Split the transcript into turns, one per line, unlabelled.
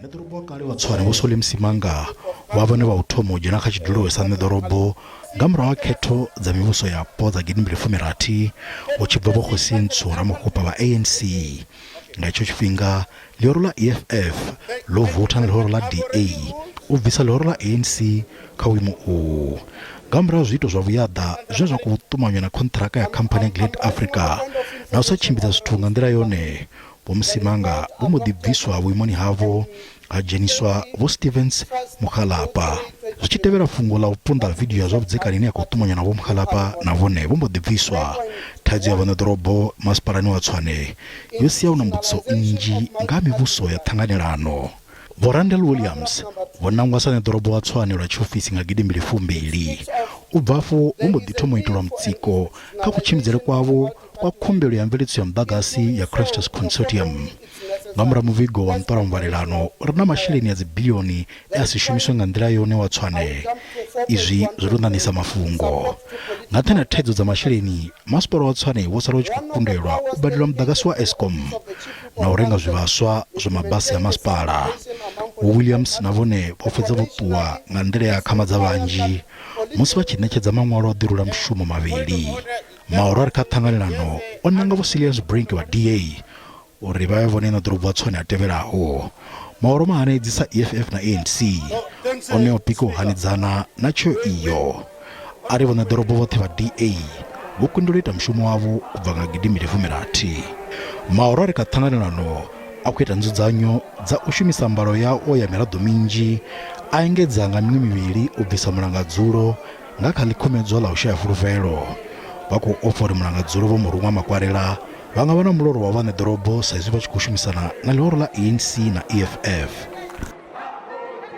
Nedorobo kale wa Tshwane vho Cilliers wa vhone vha u thoma u dzhena kha tshidulo sa nedorobo nga murahu ha khetho dza mivhuso yapo dza 2016 hu tshi bva vho khosintsho ramokgopa vha ANC. Nga itsho tshifhinga lihoro la EFF lo votha na lihoro la DA u bvisa lihoro la ANC kha vhuimo uhu. Nga murahu zwiito zwa vhuyaḓa zwine zwa khou ṱumanywa na khonṱhiraka ya khamphani Glad Africa na u sa tshimbidza zwithu nga nḓila yone, vho-Murunwa vho mbo ḓi bviswa vhuimoni havho ha dzheniswa vho Stevens Mukhalapa. Zwi tshi tevhela fhungo ḽa u punḓa vidio ya zwa vhudzekani ine ya khou ṱumanywa na vho Mukhalapa na vhone vho mbo ḓi bviswa. Thaidzo ya nedorobo masipalani wa Tshwane yo sia hu na mbudziso nnzhi nga mivhuso ya ṱhanganelano. Williams vho nangiwa sa nedorobo wa Tshwane lwa tshiofisi nga 2002. U bva afho vho mbo ḓi thoma u itelwa mutsiko kha kutshimbidzele kwavho kwa khumbelo ya mveledziso ya muḓagasi ya Christus Consortium. Nga murahu muvhigo wa muṱola muvhalelano ri na masheleni ya dzibilioni a si shumiswe nga nḓila yone wa Tshwane. Izwi zwi ḓo ṋaṋisa Mafhungo. Nga nṱhani ha thaidzo dza masheleni, masipala wa Tshwane wo sala u tshi khou kundelwa u badela muḓagasi wa Eskom na u renga zwivhaswa zwa mabasi ya masipala. Williams na vhone vho fhedza vho ṱuwa nga nḓila ya khamadza vhanzhi musi vha tshi ṋetshedza maṅwalo a ḓirula mushumo mavhili. Mahoro a ri kha ṱhanganelano o nanga vho-Cilliers Brink vha DA uri vha vhe vhone nedorobo wa Tshwane a tevhelaho. Mahoro mahanedzi sa EFF na ANC one o pika u hanedzana na tsheo iyo. Ari vho nedorobo vhoṱhe vha DA vho kundelwa ita mushumo wavho u bva nga 2016. Mahoro a ri kha ṱhanganelano a khou ita nzudzanyo dza u shumisa mbalo yao ya miraḓo minzhi a engedza nga miṅwe mivhili u bvisa mulangadzulo nga kha ḽikhomedzwa ḽa u shaya fulufhelo. Vha khou ofa uri mulangadzulo vho-Makwarela vha nga vha na muloro wa vha nedorobo sa izwi vha tshi khou shumisana na lihoro la ANC na EFF.